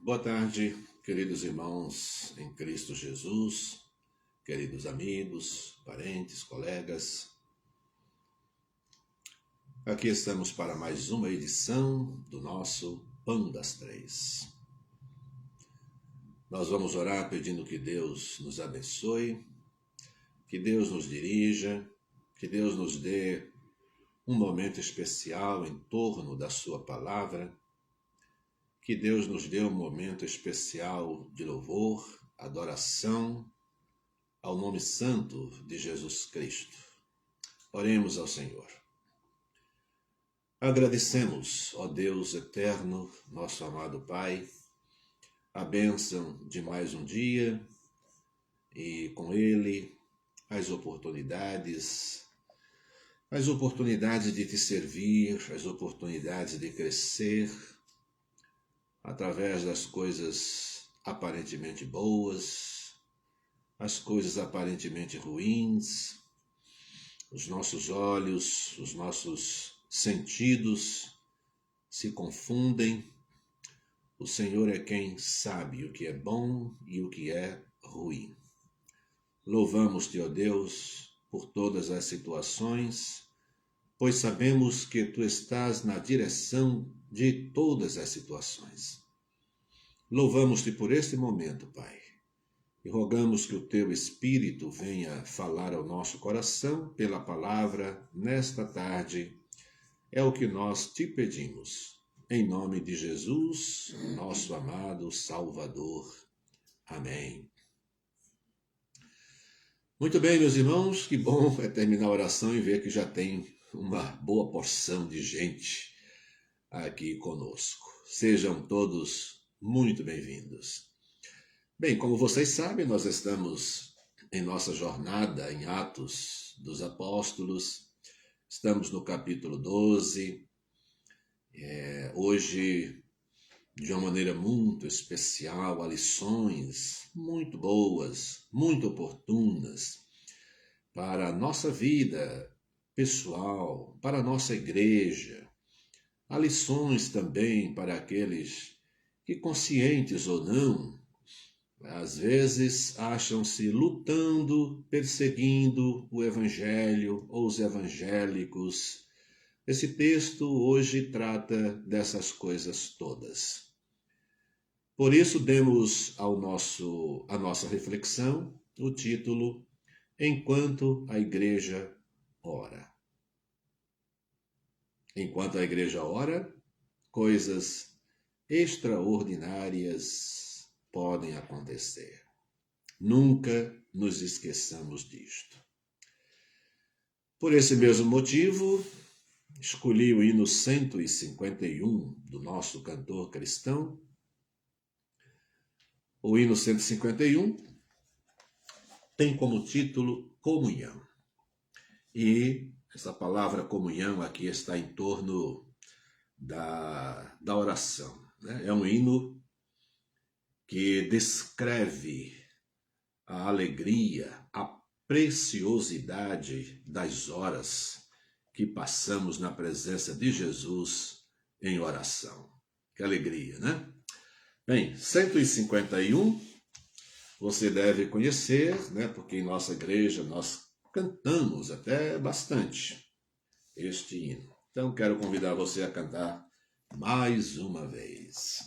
Boa tarde, queridos irmãos em Cristo Jesus, queridos amigos, parentes, colegas. Aqui estamos para mais uma edição do nosso Pão das Três. Nós vamos orar pedindo que Deus nos abençoe, que Deus nos dirija, que Deus nos dê um momento especial em torno da sua palavra, que Deus nos dê um momento especial de louvor, adoração ao nome santo de Jesus Cristo. Oremos ao Senhor. Agradecemos, ó Deus eterno, nosso amado Pai, a bênção de mais um dia e com ele as oportunidades de te servir, as oportunidades de crescer, através das coisas aparentemente boas, as coisas aparentemente ruins, os nossos olhos, os nossos sentidos se confundem. O Senhor é quem sabe o que é bom e o que é ruim. Louvamos-te, ó Deus, por todas as situações, pois sabemos que tu estás na direção de todas as situações. Louvamos-te por este momento, Pai, e rogamos que o teu Espírito venha falar ao nosso coração pela palavra nesta tarde. É o que nós te pedimos, em nome de Jesus, nosso amado Salvador. Amém. Muito bem, meus irmãos, que bom é terminar a oração e ver que já tem uma boa porção de gente aqui conosco. Sejam todos muito bem-vindos. Bem, como vocês sabem, nós estamos em nossa jornada em Atos dos Apóstolos. Estamos no capítulo 12. Hoje, de uma maneira muito especial, há lições muito boas, muito oportunas para a nossa vida pessoal, para a nossa igreja. Há lições também para aqueles que, conscientes ou não, às vezes acham-se lutando, perseguindo o Evangelho ou os evangélicos. Esse texto hoje trata dessas coisas todas. Por isso, demos à nossa reflexão o título Enquanto a Igreja Ora. Enquanto a Igreja ora, coisas extraordinárias podem acontecer. Nunca nos esqueçamos disto. Por esse mesmo motivo, escolhi o hino 151 do nosso cantor cristão. O hino 151 tem como título Comunhão. E essa palavra comunhão aqui está em torno da oração. É um hino que descreve a alegria, a preciosidade das horas que passamos na presença de Jesus em oração. Que alegria, né? Bem, 151 você deve conhecer, né? Porque em nossa igreja nós cantamos até bastante este hino. Então quero convidar você a cantar mais uma vez.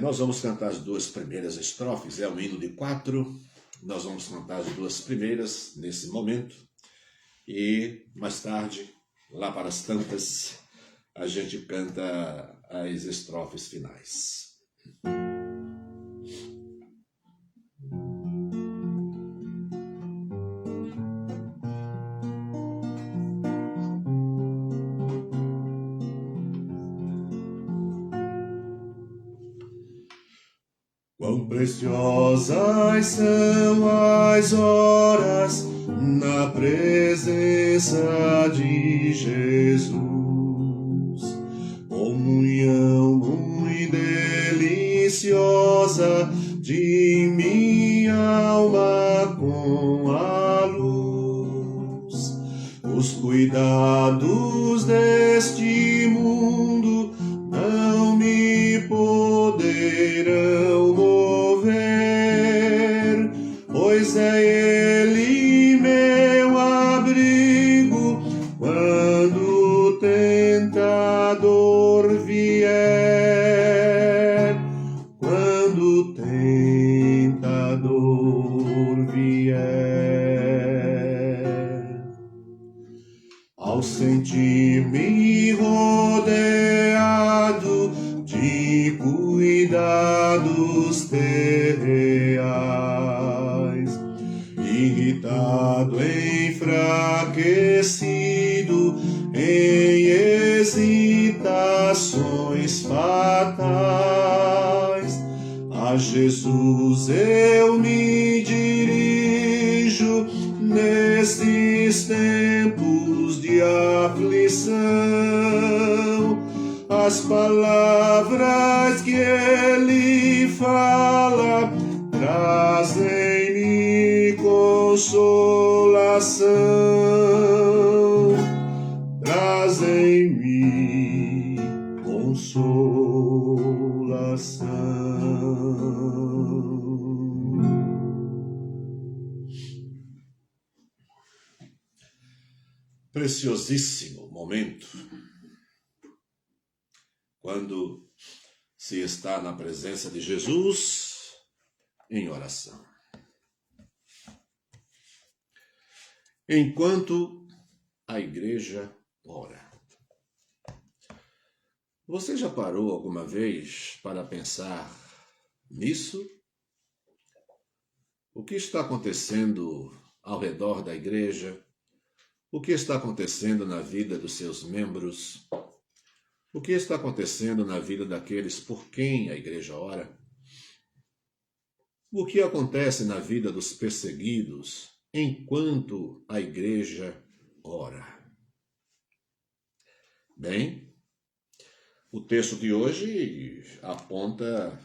Nós vamos cantar as duas primeiras estrofes, é um hino de 4. Nós vamos cantar as duas primeiras nesse momento. E mais tarde, lá para as tantas, a gente canta as estrofes finais. Quão preciosas são as horas na presença de Jesus. Comunhão muito deliciosa de minha alma com a luz. Os cuidados deste mundo não me poderão irão mover, pois é Ele meu abrigo quando o tentador vier, quando o tentador vier. Ao sentir-me rodeado de cuidados terreais, irritado, enfraquecido, em hesitações fatais, a Jesus eu me dirijo nestes tempos de aflição. As palavras que Ele fala trazem-me consolação, trazem-me consolação. Preciosíssimo momento quando se está na presença de Jesus em oração. Enquanto a igreja ora. Você já parou alguma vez para pensar nisso? O que está acontecendo ao redor da igreja? O que está acontecendo na vida dos seus membros? O que está acontecendo na vida daqueles por quem a igreja ora? O que acontece na vida dos perseguidos enquanto a igreja ora? Bem, o texto de hoje aponta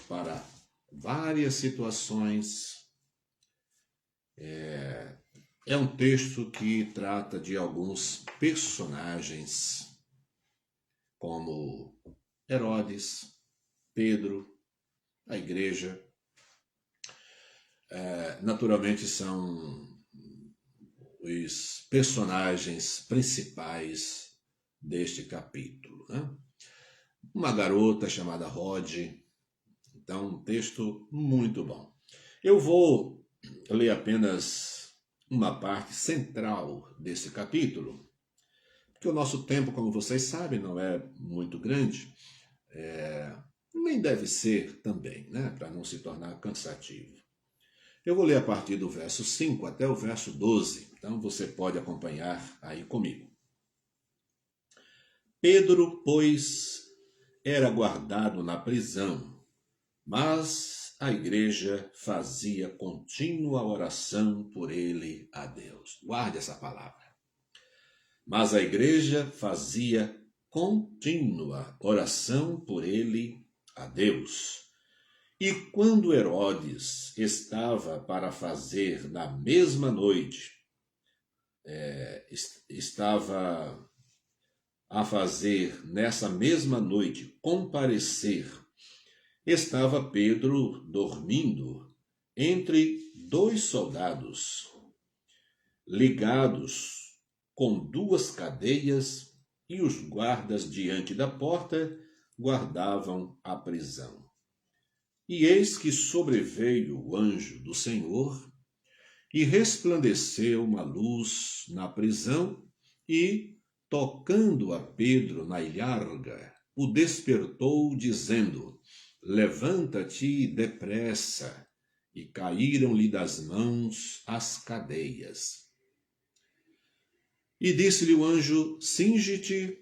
para várias situações. É um texto que trata de alguns personagens, como Herodes, Pedro, a igreja. Naturalmente são os personagens principais deste capítulo, né? Uma garota chamada Rod. Então, um texto muito bom. Eu vou ler apenas uma parte central desse capítulo, porque o nosso tempo, como vocês sabem, não é muito grande, nem deve ser também, né, para não se tornar cansativo. Eu vou ler a partir do verso 5 até o verso 12, então você pode acompanhar aí comigo. Pedro, pois, era guardado na prisão, mas a igreja fazia contínua oração por ele a Deus. Guarde essa palavra. Mas a igreja fazia contínua oração por ele a Deus. E quando Herodes estava para fazer na mesma noite, estava a fazer nessa mesma noite comparecer, estava Pedro dormindo entre dois soldados, ligados com duas cadeias, e os guardas diante da porta guardavam a prisão. E eis que sobreveio o anjo do Senhor, e resplandeceu uma luz na prisão, e, tocando a Pedro na ilharga, o despertou, dizendo: levanta-te depressa. E caíram-lhe das mãos as cadeias. E disse-lhe o anjo: cinge-te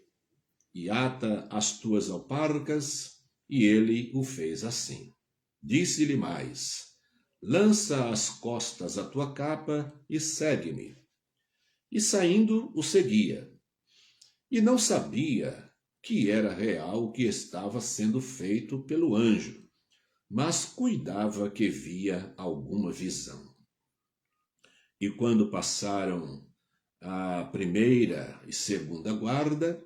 e ata as tuas alparcas. E ele o fez assim. Disse-lhe mais: lança às costas a tua capa e segue-me. E saindo o seguia. E não sabia que era real o que estava sendo feito pelo anjo, mas cuidava que via alguma visão. E quando passaram a primeira e segunda guarda,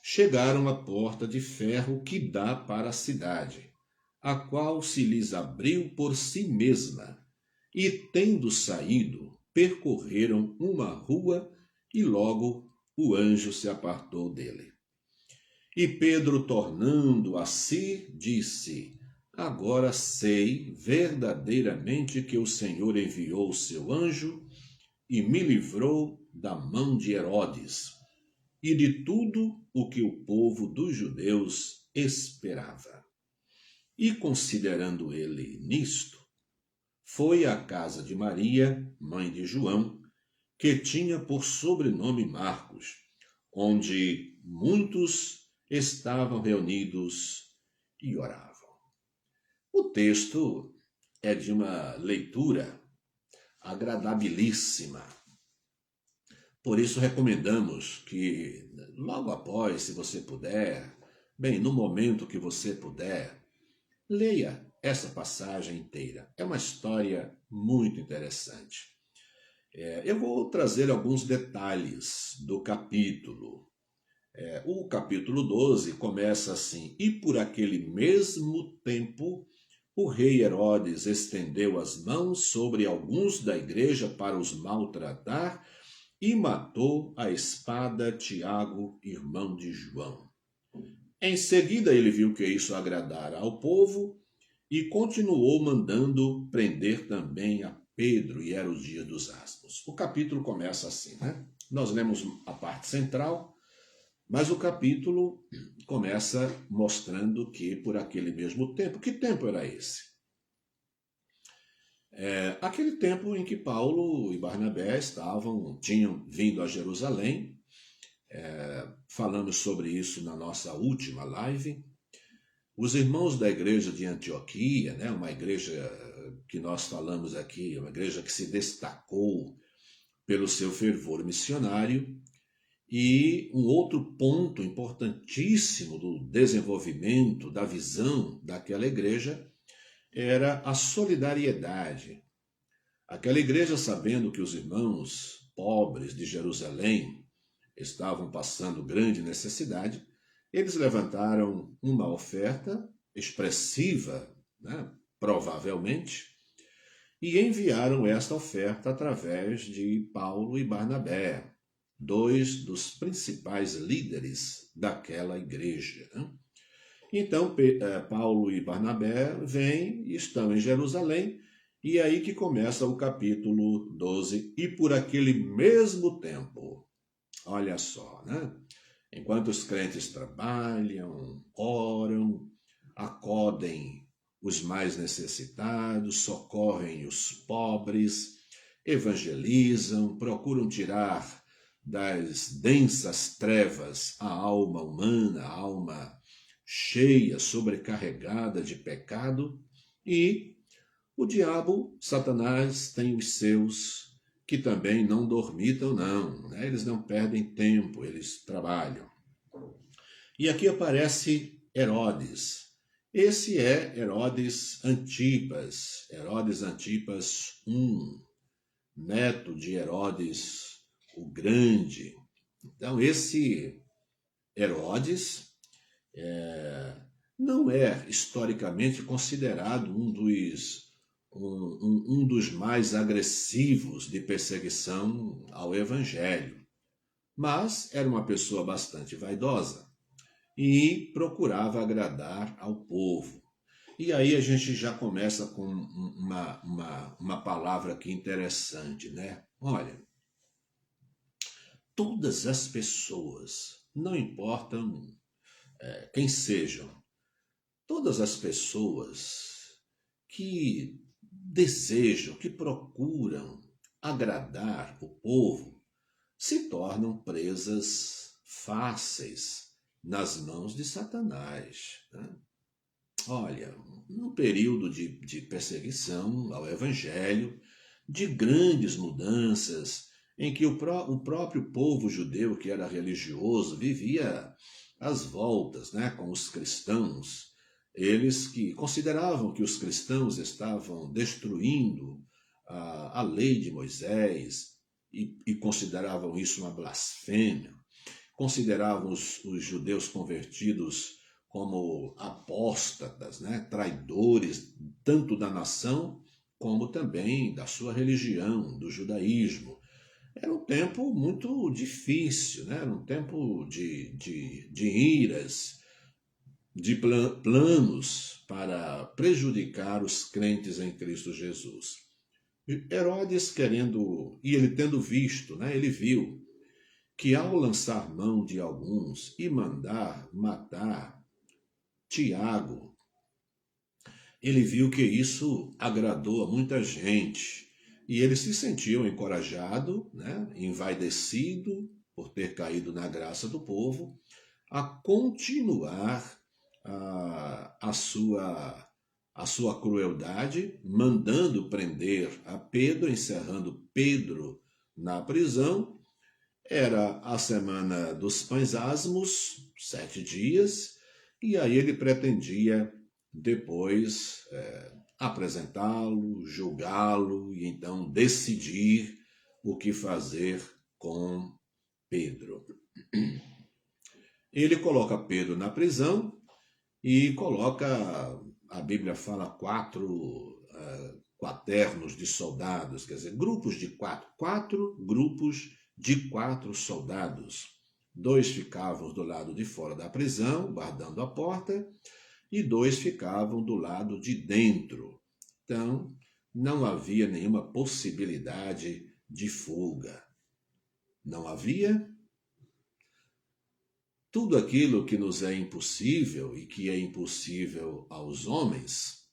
chegaram à porta de ferro que dá para a cidade, a qual se lhes abriu por si mesma, e, tendo saído, percorreram uma rua, e logo o anjo se apartou dele. E Pedro, tornando a si, disse: Agora sei verdadeiramente que o Senhor enviou o seu anjo e me livrou da mão de Herodes e de tudo o que o povo dos judeus esperava. E considerando ele nisto, foi à casa de Maria, mãe de João, que tinha por sobrenome Marcos, onde muitos estavam reunidos e oravam. O texto é de uma leitura agradabilíssima. Por isso recomendamos que logo após, se você puder, bem, no momento que você puder, leia essa passagem inteira. É uma história muito interessante. Eu vou trazer alguns detalhes do capítulo. O capítulo 12 começa assim: E por aquele mesmo tempo, o rei Herodes estendeu as mãos sobre alguns da igreja para os maltratar e matou à espada Tiago, irmão de João. Em seguida, ele viu que isso agradara ao povo e continuou mandando prender também a Pedro, e era o dia dos asmos. O capítulo começa assim, né? Nós lemos a parte central, mas o capítulo começa mostrando que por aquele mesmo tempo, que tempo era esse? Aquele tempo em que Paulo e Barnabé tinham vindo a Jerusalém. Falamos sobre isso na nossa última live. Os irmãos da igreja de Antioquia, né, uma igreja que nós falamos aqui, uma igreja que se destacou pelo seu fervor missionário, e um outro ponto importantíssimo do desenvolvimento da visão daquela igreja era a solidariedade. Aquela igreja, sabendo que os irmãos pobres de Jerusalém estavam passando grande necessidade, eles levantaram uma oferta expressiva, né, provavelmente, e enviaram esta oferta através de Paulo e Barnabé, dois dos principais líderes daquela igreja. Então, Paulo e Barnabé vêm e estão em Jerusalém, e é aí que começa o capítulo 12. E por aquele mesmo tempo, olha só, né? Enquanto os crentes trabalham, oram, acodem os mais necessitados, socorrem os pobres, evangelizam, procuram tirar das densas trevas a alma humana, a alma cheia, sobrecarregada de pecado, e o diabo, Satanás, tem os seus que também não dormitam, não, né? Eles não perdem tempo, eles trabalham. E aqui aparece Herodes. Esse é Herodes Antipas I, neto de Herodes o Grande. Então, esse Herodes não é historicamente considerado um dos mais agressivos de perseguição ao Evangelho, mas era uma pessoa bastante vaidosa e procurava agradar ao povo. E aí a gente já começa com uma palavra aqui interessante, né? Olha, todas as pessoas, não importam quem sejam, todas as pessoas que desejam, que procuram agradar o povo, se tornam presas fáceis nas mãos de Satanás. Né? Olha, num período de perseguição ao Evangelho, de grandes mudanças, em que o próprio povo judeu, que era religioso, vivia às voltas, né, com os cristãos, eles que consideravam que os cristãos estavam destruindo a lei de Moisés e consideravam isso uma blasfêmia, consideravam os judeus convertidos como apóstatas, né? Traidores tanto da nação como também da sua religião, do judaísmo. Era um tempo muito difícil, né? Era um tempo de iras, de planos para prejudicar os crentes em Cristo Jesus. Herodes querendo, e ele tendo visto, né? Ele viu que ao lançar mão de alguns e mandar matar Tiago, ele viu que isso agradou a muita gente e ele se sentiu encorajado, né, envaidecido por ter caído na graça do povo, a continuar a sua crueldade, mandando prender a Pedro, encerrando Pedro na prisão. Era a semana dos pães asmos, 7 dias, e aí ele pretendia depois apresentá-lo, julgá-lo e então decidir o que fazer com Pedro. Ele coloca Pedro na prisão e coloca, a Bíblia fala, quaternos de soldados, quer dizer, grupos de quatro grupos de 4 soldados. 2 ficavam do lado de fora da prisão, guardando a porta, e 2 ficavam do lado de dentro. Então, não havia nenhuma possibilidade de fuga. Não havia. Tudo aquilo que nos é impossível e que é impossível aos homens,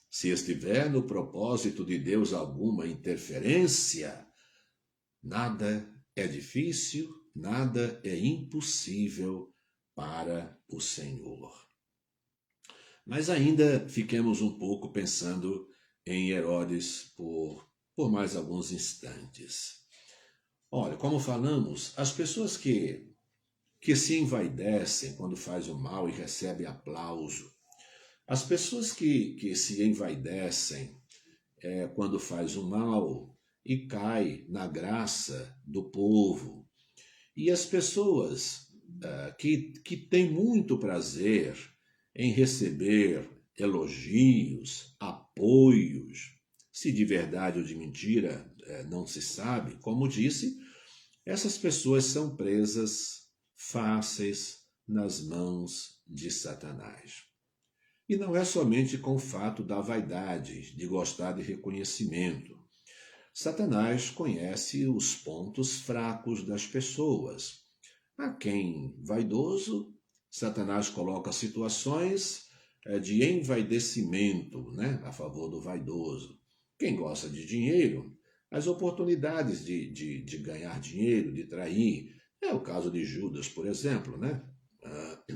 se estiver no propósito de Deus alguma interferência, nada é difícil, nada é impossível para o Senhor. Mas ainda fiquemos um pouco pensando em Herodes por mais alguns instantes. Olha, como falamos, as pessoas que se envaidecem quando faz o mal e recebem aplauso, as pessoas que se envaidecem quando faz o mal e cai na graça do povo, e as pessoas que têm muito prazer em receber elogios, apoios, se de verdade ou de mentira não se sabe, como disse, essas pessoas são presas fáceis nas mãos de Satanás. E não é somente com o fato da vaidade, de gostar de reconhecimento. Satanás conhece os pontos fracos das pessoas. A quem vaidoso, Satanás coloca situações de envaidecimento, né, a favor do vaidoso. Quem gosta de dinheiro, as oportunidades de ganhar dinheiro, de trair. É o caso de Judas, por exemplo, né?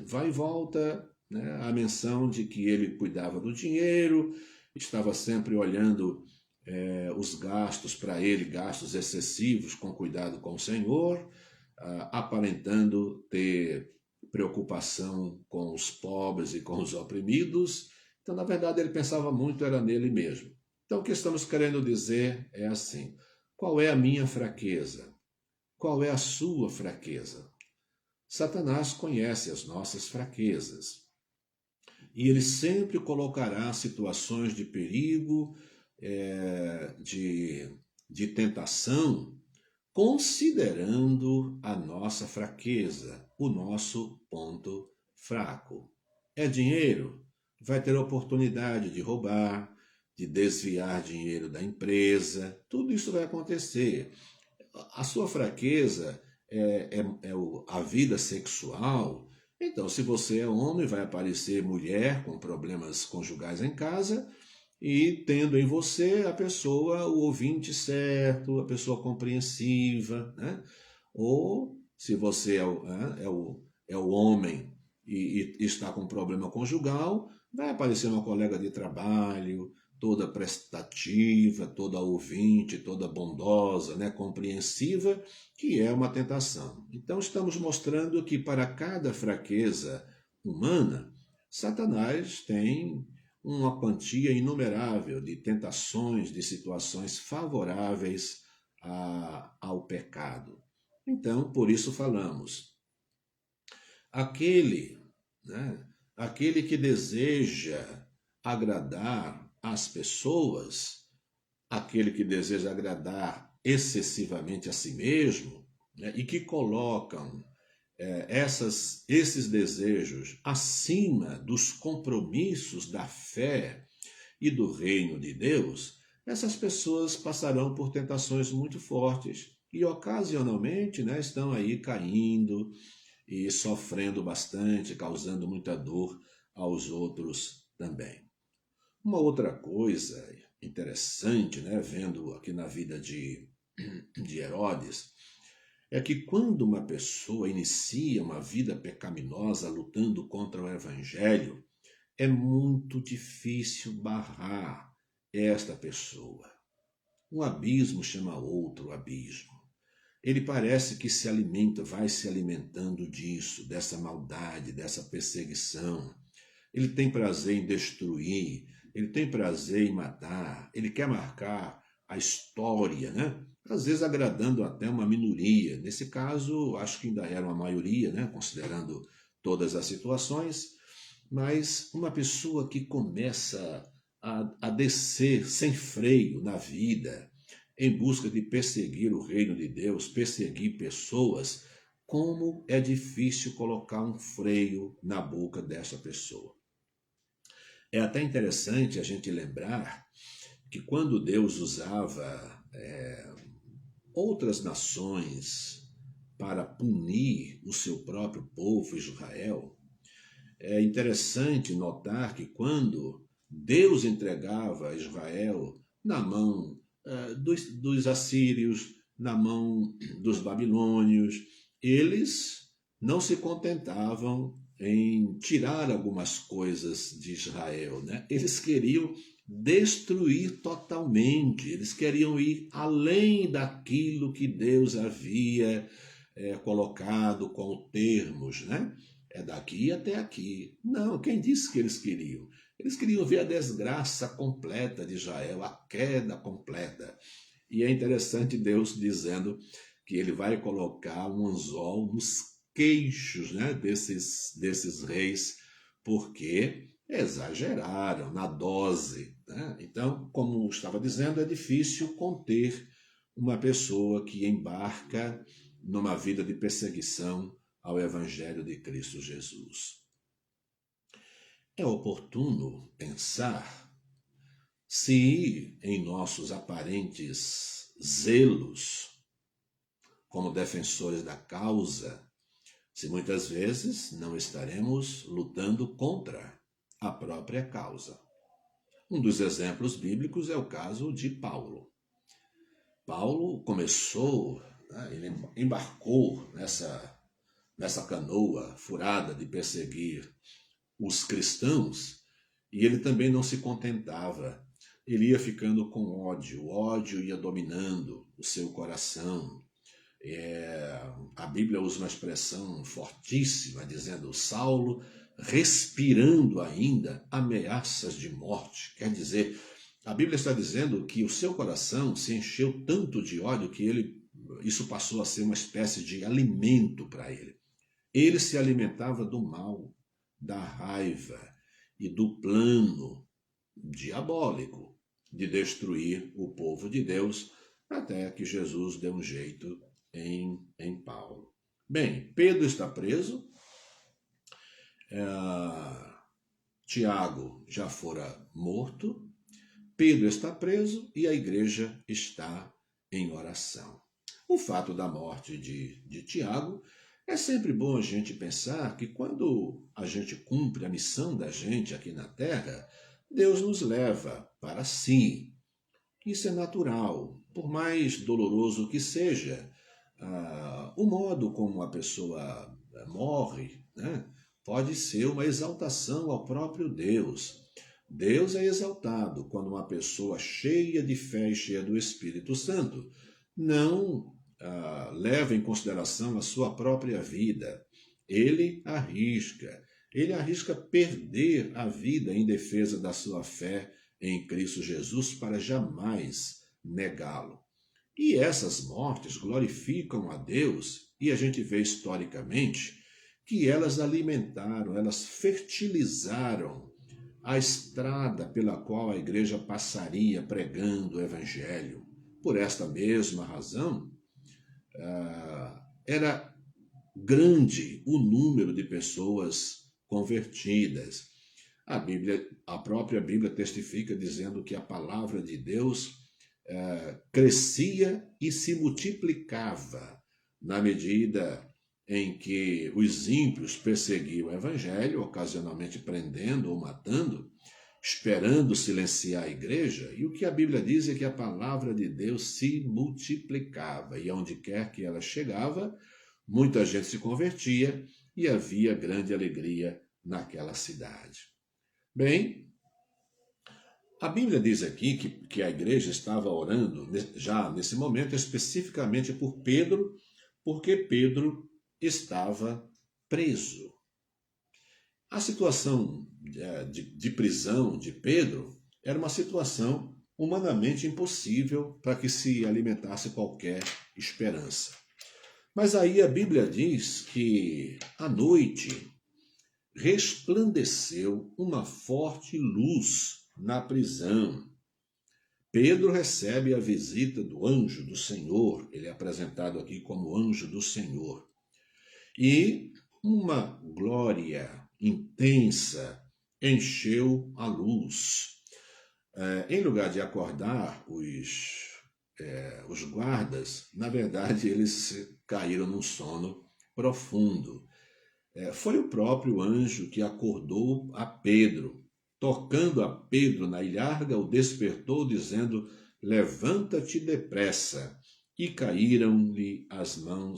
Vai e volta, né, a menção de que ele cuidava do dinheiro, estava sempre olhando os gastos para ele, gastos excessivos, com cuidado com o Senhor, aparentando ter preocupação com os pobres e com os oprimidos. Então, na verdade, ele pensava muito era nele mesmo. Então, o que estamos querendo dizer é assim: qual é a minha fraqueza? Qual é a sua fraqueza? Satanás conhece as nossas fraquezas e ele sempre colocará situações de perigo, de tentação, considerando a nossa fraqueza, o nosso ponto fraco. É dinheiro? Vai ter oportunidade de roubar, de desviar dinheiro da empresa, tudo isso vai acontecer. A sua fraqueza a vida sexual. Então, se você é homem, vai aparecer mulher com problemas conjugais em casa e tendo em você a pessoa, o ouvinte certo, a pessoa compreensiva, né? Ou se você é o homem e está com problema conjugal, vai aparecer uma colega de trabalho, toda prestativa, toda ouvinte, toda bondosa, né, compreensiva, que é uma tentação. Então estamos mostrando que para cada fraqueza humana, Satanás tem uma quantia inumerável de tentações, de situações favoráveis ao pecado. Então, por isso falamos, aquele, né, aquele que deseja agradar as pessoas, aquele que deseja agradar excessivamente a si mesmo, né, e que colocam esses desejos acima dos compromissos da fé e do reino de Deus, essas pessoas passarão por tentações muito fortes e ocasionalmente, né, estão aí caindo e sofrendo bastante, causando muita dor aos outros também. Uma outra coisa interessante, né, vendo aqui na vida de Herodes, é que quando uma pessoa inicia uma vida pecaminosa lutando contra o evangelho, é muito difícil barrar esta pessoa. Um abismo chama outro abismo. Ele parece que se alimenta, vai se alimentando disso, dessa maldade, dessa perseguição. Ele tem prazer em destruir, ele tem prazer em matar, ele quer marcar a história, né? Às vezes agradando até uma minoria. Nesse caso, acho que ainda era uma maioria, né? Considerando todas as situações. Mas uma pessoa que começa a descer sem freio na vida, em busca de perseguir o reino de Deus, perseguir pessoas, como é difícil colocar um freio na boca dessa pessoa. É até interessante a gente lembrar que quando Deus usava outras nações para punir o seu próprio povo Israel, é interessante notar que quando Deus entregava Israel na mão dos assírios, na mão dos babilônios, eles não se contentavam em tirar algumas coisas de Israel, né? Eles queriam destruir totalmente, eles queriam ir além daquilo que Deus havia colocado como termos, né? É daqui até aqui. Não, quem disse que eles queriam? Eles queriam ver a desgraça completa de Israel, a queda completa. E é interessante Deus dizendo que ele vai colocar um anzol nos queixos, né, desses reis, porque exageraram na dose, né? Então, como estava dizendo, é difícil conter uma pessoa que embarca numa vida de perseguição ao Evangelho de Cristo Jesus. É oportuno pensar se em nossos aparentes zelos como defensores da causa, se muitas vezes não estaremos lutando contra a própria causa. Um dos exemplos bíblicos é o caso de Paulo. Paulo começou, né, ele embarcou nessa canoa furada de perseguir os cristãos, e ele também não se contentava. Ele ia ficando com ódio, o ódio ia dominando o seu coração. A Bíblia usa uma expressão fortíssima, dizendo Saulo respirando ainda ameaças de morte. Quer dizer, a Bíblia está dizendo que o seu coração se encheu tanto de ódio que isso passou a ser uma espécie de alimento para ele. Ele se alimentava do mal, da raiva e do plano diabólico de destruir o povo de Deus, até que Jesus deu um jeito em Paulo. Bem, Pedro está preso, Tiago já fora morto, Pedro está preso e a igreja está em oração. O fato da morte de Tiago, é sempre bom a gente pensar que quando a gente cumpre a missão da gente aqui na Terra, Deus nos leva para si. Isso é natural, por mais doloroso que seja. O modo como a pessoa morre, né, pode ser uma exaltação ao próprio Deus. Deus é exaltado quando uma pessoa cheia de fé e cheia do Espírito Santo não leva em consideração a sua própria vida. Ele arrisca perder a vida em defesa da sua fé em Cristo Jesus para jamais negá-lo. E essas mortes glorificam a Deus, e a gente vê historicamente que elas alimentaram, elas fertilizaram a estrada pela qual a igreja passaria pregando o evangelho. Por esta mesma razão, era grande o número de pessoas convertidas. A própria Bíblia testifica dizendo que a palavra de Deus crescia e se multiplicava na medida em que os ímpios perseguiam o evangelho, ocasionalmente prendendo ou matando, esperando silenciar a igreja. E o que a Bíblia diz é que a palavra de Deus se multiplicava, e aonde quer que ela chegava, muita gente se convertia e havia grande alegria naquela cidade. Bem, a Bíblia diz aqui que a igreja estava orando, já nesse momento, especificamente por Pedro, porque Pedro estava preso. A situação de prisão de Pedro era uma situação humanamente impossível para que se alimentasse qualquer esperança. Mas aí a Bíblia diz que à noite resplandeceu uma forte luz na prisão. Pedro recebe a visita do anjo do Senhor, ele é apresentado aqui como anjo do Senhor. E uma glória intensa encheu a luz. Em lugar de acordar os guardas, na verdade eles caíram num sono profundo. Foi o próprio anjo que acordou a Pedro, tocando a Pedro na ilharga, o despertou, dizendo: levanta-te depressa. E caíram-lhe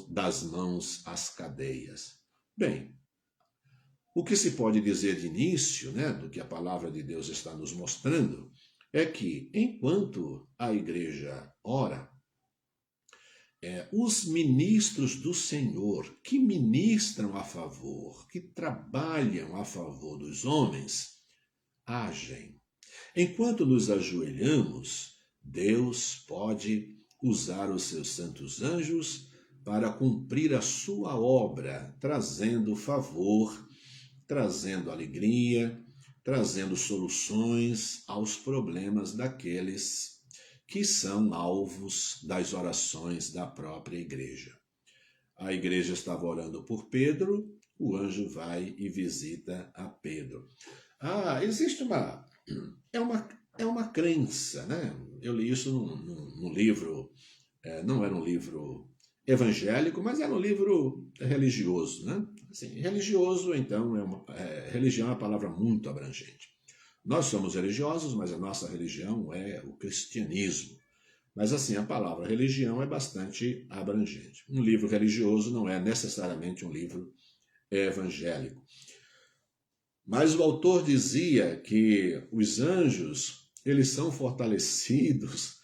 das mãos as cadeias. Bem, o que se pode dizer de início, do que a palavra de Deus está nos mostrando, é que enquanto a igreja ora, os ministros do Senhor que ministram a favor, que trabalham a favor dos homens, agem. Enquanto nos ajoelhamos, Deus pode usar os seus santos anjos para cumprir a sua obra, trazendo favor, trazendo alegria, trazendo soluções aos problemas daqueles que são alvos das orações da própria igreja. A igreja estava orando por Pedro, o anjo vai e visita a Pedro. Existe uma crença, Eu li isso num livro, não era um livro evangélico, mas era um livro religioso, Assim, religioso, então, religião é uma palavra muito abrangente. Nós somos religiosos, mas a nossa religião é o cristianismo. Mas assim, a palavra religião é bastante abrangente. Um livro religioso não é necessariamente um livro evangélico. Mas o autor dizia que os anjos, eles são fortalecidos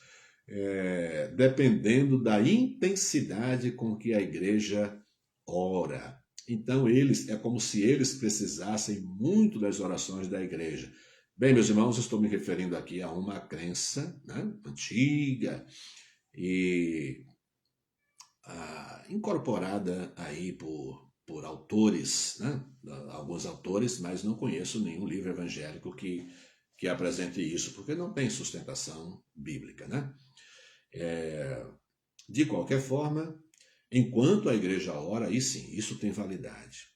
dependendo da intensidade com que a igreja ora. Então, é como se eles precisassem muito das orações da igreja. Bem, meus irmãos, estou me referindo aqui a uma crença antiga e incorporada aí por autores, alguns autores, mas não conheço nenhum livro evangélico que apresente isso, porque não tem sustentação bíblica, De qualquer forma, enquanto a igreja ora, aí sim, isso tem validade.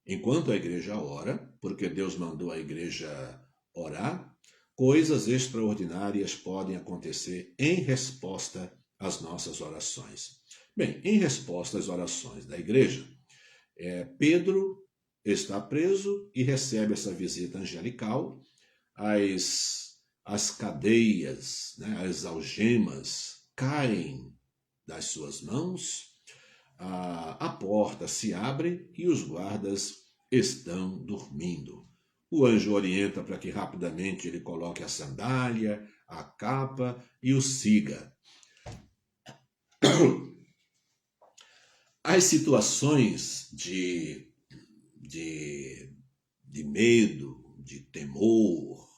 Enquanto a igreja ora, porque Deus mandou a igreja orar, coisas extraordinárias podem acontecer em resposta às nossas orações. Bem, em resposta às orações da igreja, Pedro está preso e recebe essa visita angelical. As cadeias, as algemas caem das suas mãos, a porta se abre e os guardas estão dormindo. O anjo orienta para que rapidamente ele coloque a sandália, a capa e o siga. As situações de medo, de temor,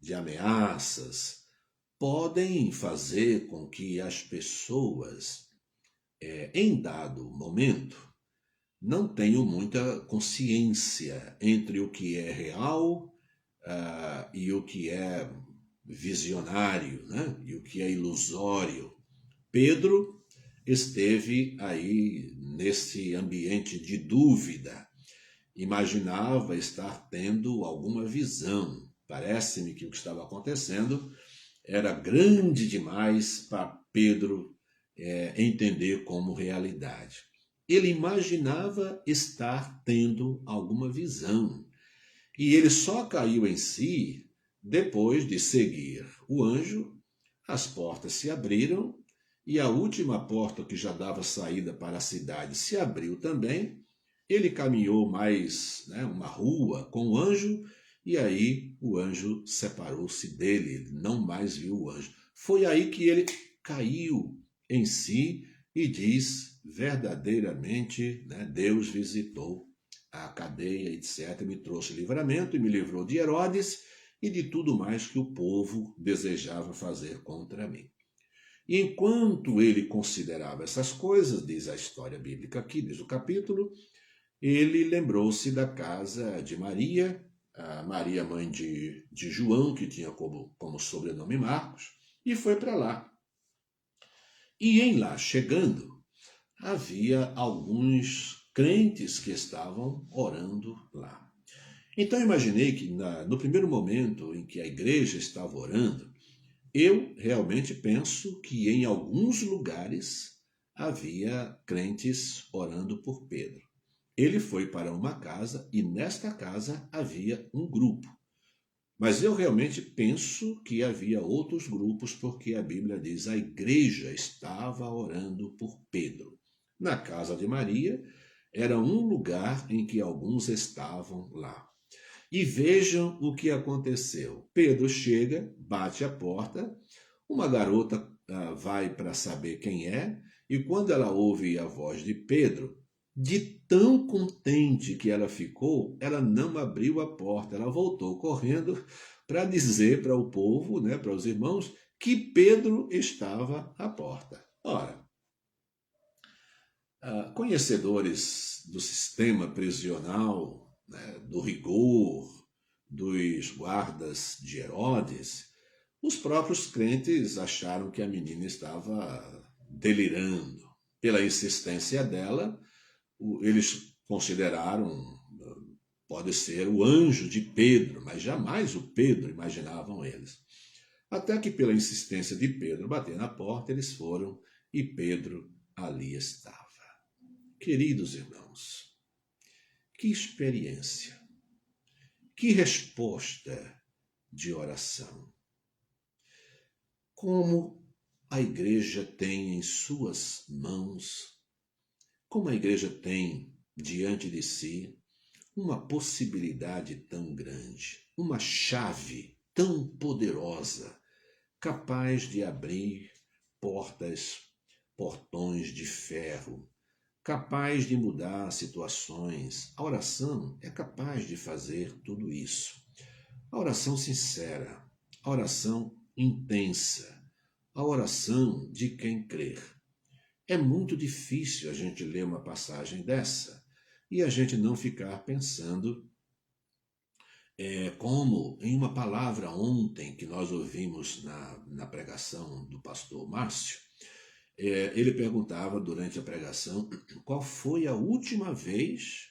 de ameaças, podem fazer com que as pessoas, em dado momento, não tenho muita consciência entre o que é real e o que é visionário, né? E o que é ilusório. Pedro esteve aí nesse ambiente de dúvida, imaginava estar tendo alguma visão. Parece-me que o que estava acontecendo era grande demais para Pedro entender como realidade. Ele imaginava estar tendo alguma visão. E ele só caiu em si depois de seguir o anjo, as portas se abriram e a última porta que já dava saída para a cidade se abriu também. Ele caminhou mais uma rua com o anjo e aí o anjo separou-se dele, ele não mais viu o anjo. Foi aí que ele caiu em si e diz verdadeiramente, Deus visitou a cadeia, etc., me trouxe livramento e me livrou de Herodes e de tudo mais que o povo desejava fazer contra mim. E enquanto ele considerava essas coisas, diz a história bíblica aqui, diz o capítulo, ele lembrou-se da casa de Maria, a Maria mãe de João, que tinha como sobrenome Marcos, e foi para lá. E em lá chegando, havia alguns crentes que estavam orando lá. Então eu imaginei que no primeiro momento em que a igreja estava orando, eu realmente penso que em alguns lugares havia crentes orando por Pedro. Ele foi para uma casa e nesta casa havia um grupo. Mas eu realmente penso que havia outros grupos, porque a Bíblia diz a igreja estava orando por Pedro. Na casa de Maria era um lugar em que alguns estavam lá. E vejam o que aconteceu. Pedro chega, bate a porta, uma garota vai para saber quem é, e quando ela ouve a voz de Pedro, de tão contente que ela ficou, ela não abriu a porta, ela voltou correndo para dizer para o povo, para os irmãos, que Pedro estava à porta. Ora, conhecedores do sistema prisional, do rigor, dos guardas de Herodes, os próprios crentes acharam que a menina estava delirando. Pela insistência dela, eles consideraram, pode ser o anjo de Pedro, mas jamais o Pedro, imaginavam eles. Até que pela insistência de Pedro bater na porta, eles foram e Pedro ali estava. Queridos irmãos, que experiência, que resposta de oração. Como a igreja tem em suas mãos, como a igreja tem diante de si uma possibilidade tão grande, uma chave tão poderosa, capaz de abrir portões de ferro, capaz de mudar situações. A oração é capaz de fazer tudo isso. A oração sincera, a oração intensa, a oração de quem crer. É muito difícil a gente ler uma passagem dessa e a gente não ficar pensando como em uma palavra ontem que nós ouvimos na pregação do pastor Márcio. Ele perguntava durante a pregação qual foi a última vez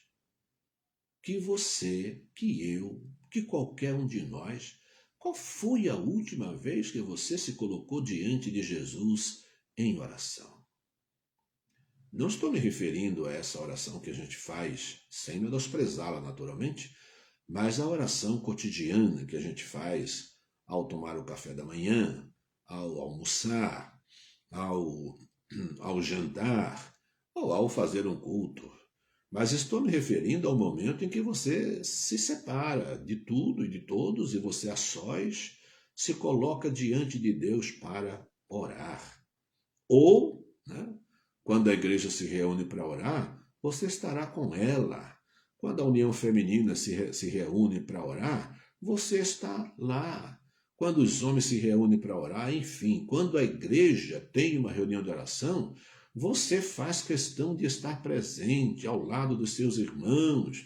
que você, que eu, que qualquer um de nós, qual foi a última vez que você se colocou diante de Jesus em oração? Não estou me referindo a essa oração que a gente faz, sem menosprezá-la naturalmente, mas a oração cotidiana que a gente faz ao tomar o café da manhã, ao almoçar, ao jantar ou ao fazer um culto. Mas estou me referindo ao momento em que você se separa de tudo e de todos e você a sós se coloca diante de Deus para orar. Ou, quando a igreja se reúne para orar, você estará com ela. Quando a união feminina se reúne para orar, você está lá. Quando os homens se reúnem para orar, enfim, quando a igreja tem uma reunião de oração, Você faz questão de estar presente ao lado dos seus irmãos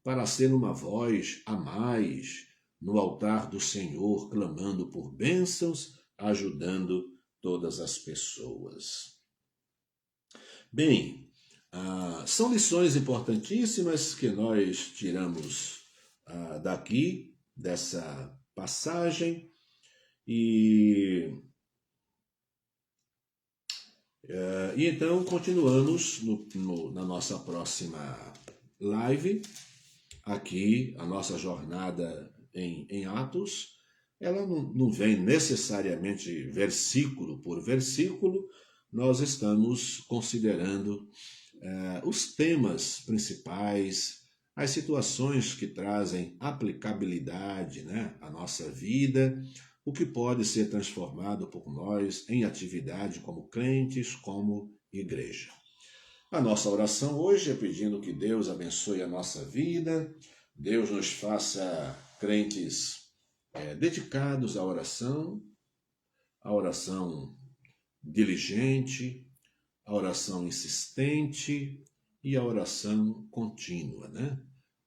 para ser uma voz a mais no altar do Senhor, clamando por bênçãos, ajudando todas as pessoas. Bem, são lições importantíssimas que nós tiramos daqui, dessa passagem, e então continuamos na nossa próxima live, aqui a nossa jornada em Atos. Ela não vem necessariamente versículo por versículo, nós estamos considerando os temas principais, as situações que trazem aplicabilidade, né, à nossa vida, o que pode ser transformado por nós em atividade como crentes, como igreja. A nossa oração hoje é pedindo que Deus abençoe a nossa vida, Deus nos faça crentes dedicados à oração diligente, a oração insistente e a oração contínua, né?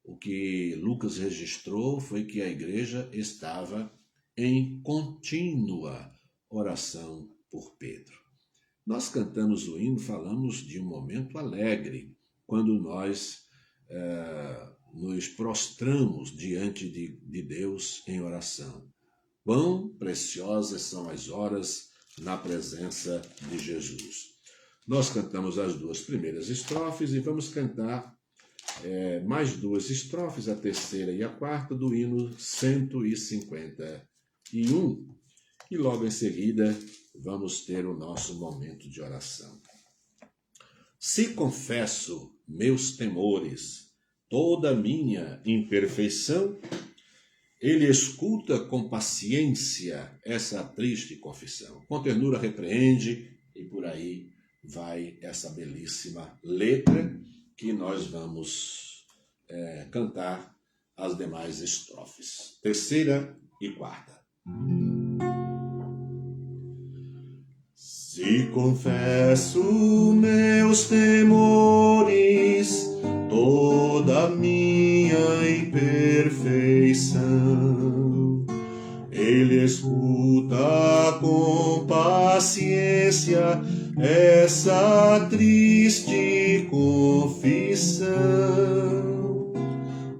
O que Lucas registrou foi que a igreja estava em contínua oração por Pedro. Nós cantamos o hino, falamos de um momento alegre, quando nós nos prostramos diante de Deus em oração. Quão preciosas são as horas na presença de Jesus. Nós cantamos as 2 primeiras estrofes e vamos cantar mais 2 estrofes, a terceira e a quarta, do hino 151. E logo em seguida vamos ter o nosso momento de oração. Se confesso meus temores, toda minha imperfeição, Ele escuta com paciência essa triste confissão. Com ternura repreende, e por aí vai essa belíssima letra que nós vamos cantar as demais estrofes. Terceira e quarta. Se confesso meus temores, toda minha imperfeição, Ele escuta com paciência essa triste confissão.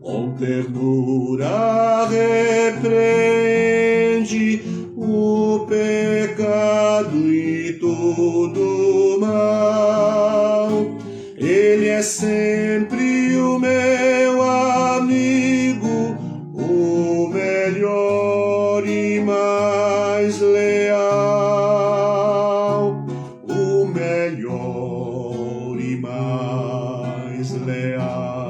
Com ternura repreende o pecado e todo mal. Ele é sempre o meu amigo, o melhor e mais leal, o melhor e mais leal.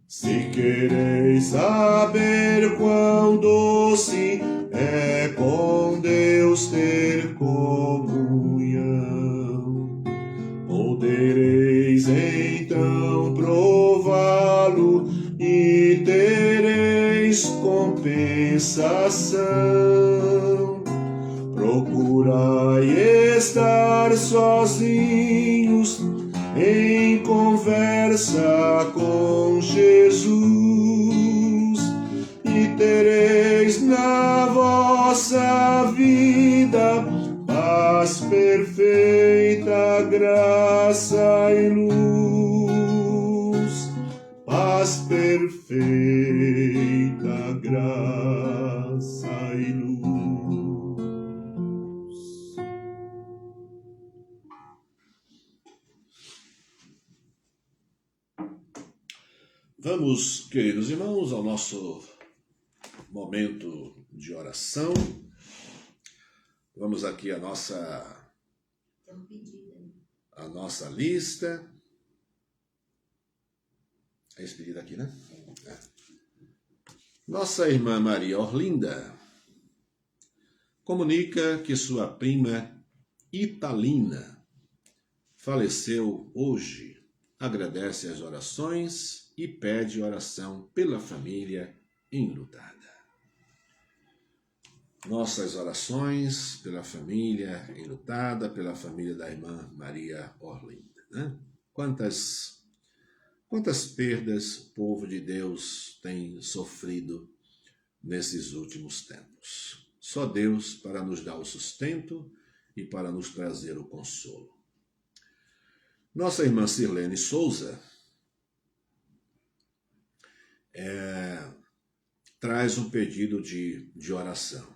Se quereis saber quão doce é com Deus ter comunhão, podereis então prová-lo e tereis compensação. Procurai estar sozinhos em conversa com Jesus e tereis na vossa vida paz perfeita, graça e luz, paz perfeita, graça e luz. Vamos, queridos irmãos, ao nosso momento de oração. Vamos aqui a nossa lista. É esse pedido aqui, né? É. Nossa irmã Maria Orlinda comunica que sua prima Italina faleceu hoje. Agradece as orações e pede oração pela família enlutada. nossas orações pela família enlutada, pela família da irmã Maria Orlinda, né? Quantas perdas o povo de Deus tem sofrido nesses últimos tempos. Só Deus para nos dar o sustento e para nos trazer o consolo. Nossa irmã Sirlene Souza traz um pedido de oração.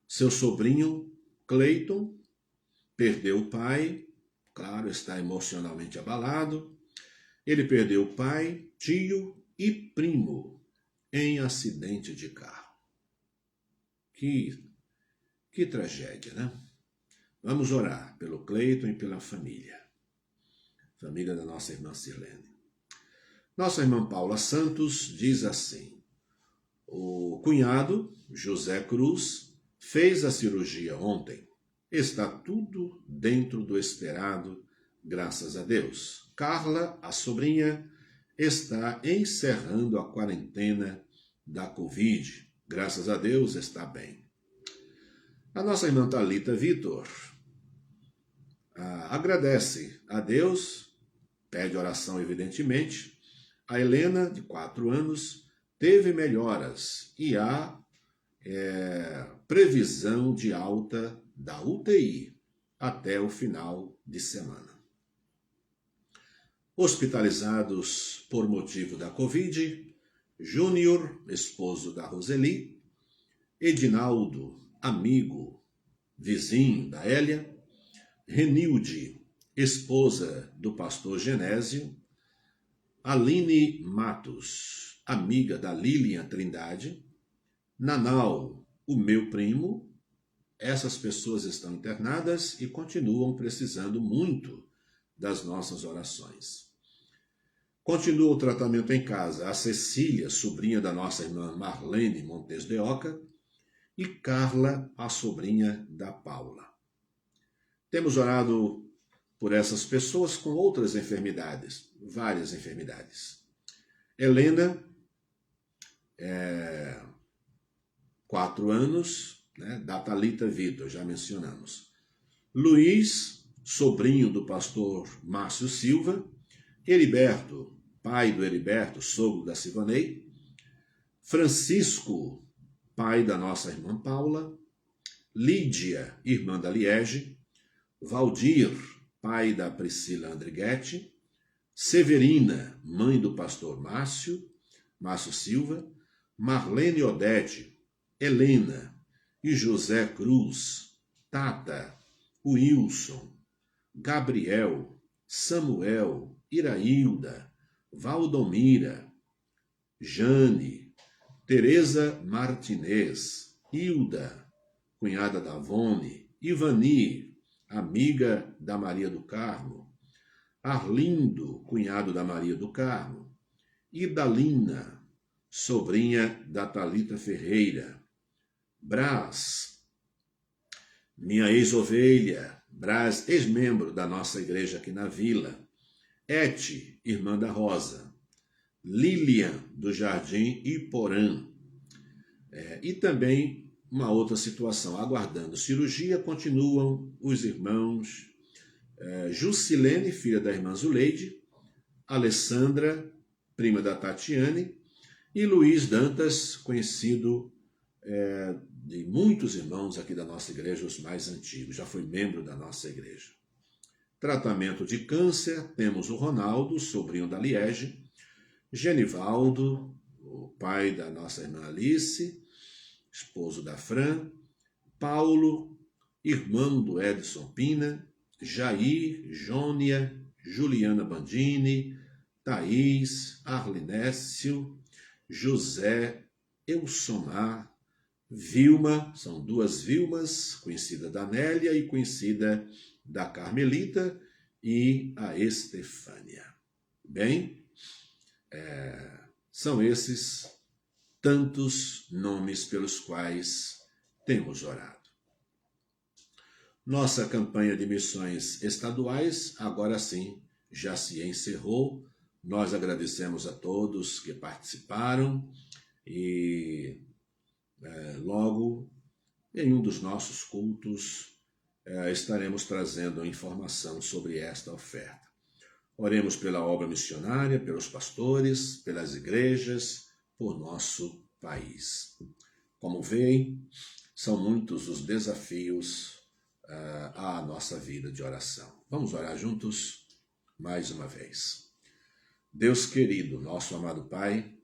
Seu sobrinho, Cleiton, perdeu o pai, claro, está emocionalmente abalado. Ele perdeu o pai, tio e primo em acidente de carro. Que tragédia, né? Vamos orar pelo Cleiton e pela família da nossa irmã Sirlene. Nossa irmã Paula Santos diz assim: o cunhado, José Cruz, fez a cirurgia ontem. Está tudo dentro do esperado, graças a Deus. Carla, a sobrinha, está encerrando a quarentena da Covid. Graças a Deus está bem. A nossa irmã Thalita Vitor agradece a Deus, pede oração evidentemente. A Helena, de 4 anos, teve melhoras e há previsão de alta da UTI até o final de semana. Hospitalizados por motivo da Covid, Júnior, esposo da Roseli, Edinaldo, amigo, vizinho da Hélia, Renilde, esposa do pastor Genésio, Aline Matos, amiga da Lilian Trindade, Nanau, o meu primo. Essas pessoas estão internadas e continuam precisando muito das nossas orações. Continua o tratamento em casa a Cecília, sobrinha da nossa irmã Marlene Montes de Oca, e Carla, a sobrinha da Paula. Temos orado por essas pessoas com outras enfermidades, várias enfermidades. Helena, 4 anos, né, da Thalita Vitor, já mencionamos. Luiz, sobrinho do pastor Márcio Silva. Heriberto, pai do Heriberto, sogro da Sivanei. Francisco, pai da nossa irmã Paula. Lídia, irmã da Liege. Valdir, pai da Priscila Andrighetti. Severina, mãe do pastor Márcio Silva. Marlene Odete, Helena e José Cruz, Tata, Wilson, Gabriel, Samuel, Irailda, Valdomira, Jane, Tereza Martinez, Hilda, cunhada da Avone, Ivani, amiga da Maria do Carmo, Arlindo, cunhado da Maria do Carmo, Idalina, sobrinha da Thalita Ferreira, Brás, minha ex-ovelha, Brás, ex-membro da nossa igreja aqui na vila, Ete, irmã da Rosa, Lilian, do Jardim Iporã, e também uma outra situação, aguardando cirurgia, continuam os irmãos Jusilene, filha da irmã Zuleide, Alessandra, prima da Tatiane, e Luiz Dantas, conhecido de muitos irmãos aqui da nossa igreja, os mais antigos, já foi membro da nossa igreja. Tratamento de câncer, temos o Ronaldo, sobrinho da Liege, Genivaldo, o pai da nossa irmã Alice, esposo da Fran, Paulo, irmão do Edson Pina, Jair, Jônia, Juliana Bandini, Thaís, Arlinécio, José, Elsomar, Vilma, são 2 Vilmas, conhecida da Nélia e conhecida da Carmelita, e a Estefânia. Bem, são esses tantos nomes pelos quais temos orado. Nossa campanha de missões estaduais, agora sim, já se encerrou. Nós agradecemos a todos que participaram e logo em um dos nossos cultos, estaremos trazendo informação sobre esta oferta. Oremos pela obra missionária, pelos pastores, pelas igrejas, por nosso país. Como veem, são muitos os desafios à nossa vida de oração. Vamos orar juntos mais uma vez. Deus querido, nosso amado Pai,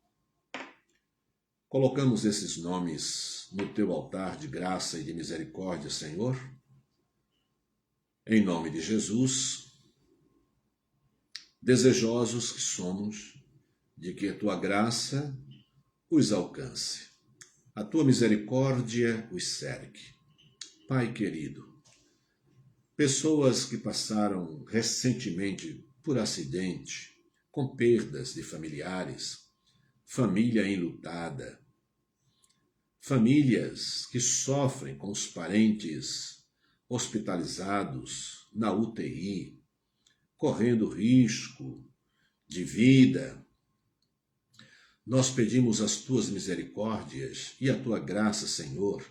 colocamos esses nomes no teu altar de graça e de misericórdia, Senhor. Em nome de Jesus, desejosos que somos de que a tua graça os alcance, a tua misericórdia os cerque. Pai querido, pessoas que passaram recentemente por acidente, com perdas de familiares, família enlutada, famílias que sofrem com os parentes hospitalizados na UTI, correndo risco de vida. Nós pedimos as tuas misericórdias e a tua graça, Senhor,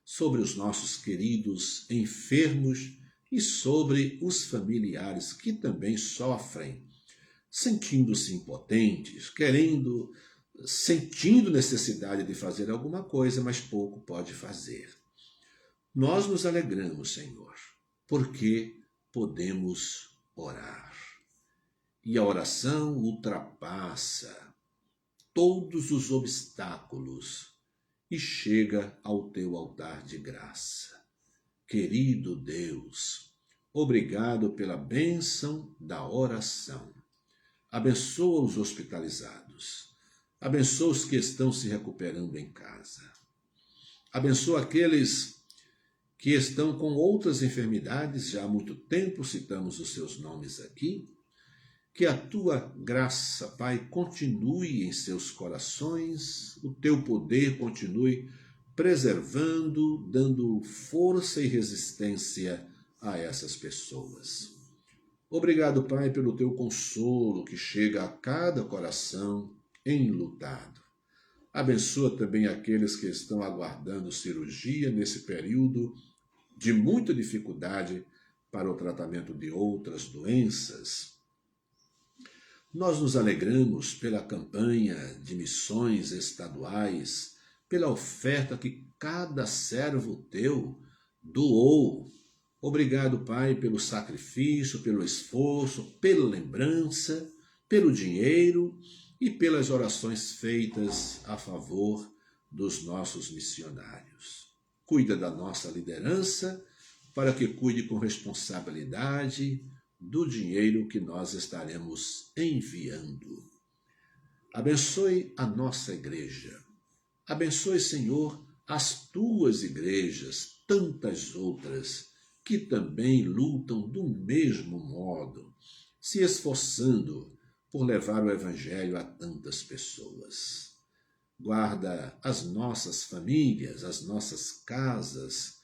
sobre os nossos queridos enfermos e sobre os familiares que também sofrem, sentindo-se impotentes, sentindo necessidade de fazer alguma coisa, mas pouco pode fazer. Nós nos alegramos, Senhor, porque podemos orar. E a oração ultrapassa todos os obstáculos e chega ao teu altar de graça. Querido Deus, obrigado pela bênção da oração. Abençoa os hospitalizados. Abençoa os que estão se recuperando em casa. Abençoa aqueles que estão com outras enfermidades, já há muito tempo citamos os seus nomes aqui. Que a tua graça, Pai, continue em seus corações, o teu poder continue preservando, dando força e resistência a essas pessoas. Obrigado, Pai, pelo teu consolo que chega a cada coração enlutado. Abençoa também aqueles que estão aguardando cirurgia nesse período de muita dificuldade para o tratamento de outras doenças. Nós nos alegramos pela campanha de missões estaduais, pela oferta que cada servo teu doou. Obrigado, Pai, pelo sacrifício, pelo esforço, pela lembrança, pelo dinheiro e pelas orações feitas a favor dos nossos missionários. Cuida da nossa liderança, para que cuide com responsabilidade do dinheiro que nós estaremos enviando. Abençoe a nossa igreja. Abençoe, Senhor, as tuas igrejas, tantas outras, que também lutam do mesmo modo, se esforçando por levar o Evangelho a tantas pessoas. Guarda as nossas famílias, as nossas casas,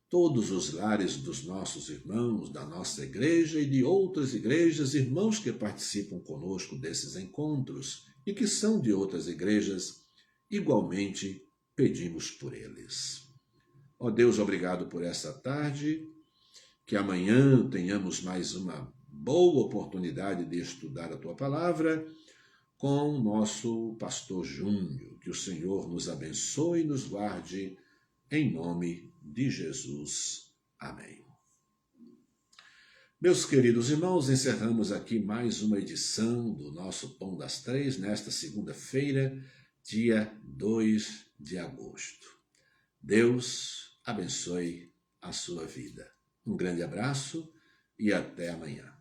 todos os lares dos nossos irmãos, da nossa igreja e de outras igrejas, irmãos que participam conosco desses encontros e que são de outras igrejas, igualmente pedimos por eles. Ó Deus, obrigado por essa tarde, que amanhã tenhamos mais uma boa oportunidade de estudar a Tua Palavra com o nosso pastor Júnior. Que o Senhor nos abençoe e nos guarde, em nome de Jesus. Amém. Meus queridos irmãos, encerramos aqui mais uma edição do nosso Pão das Três, nesta segunda-feira, dia 2 de agosto. Deus abençoe a sua vida. Um grande abraço e até amanhã.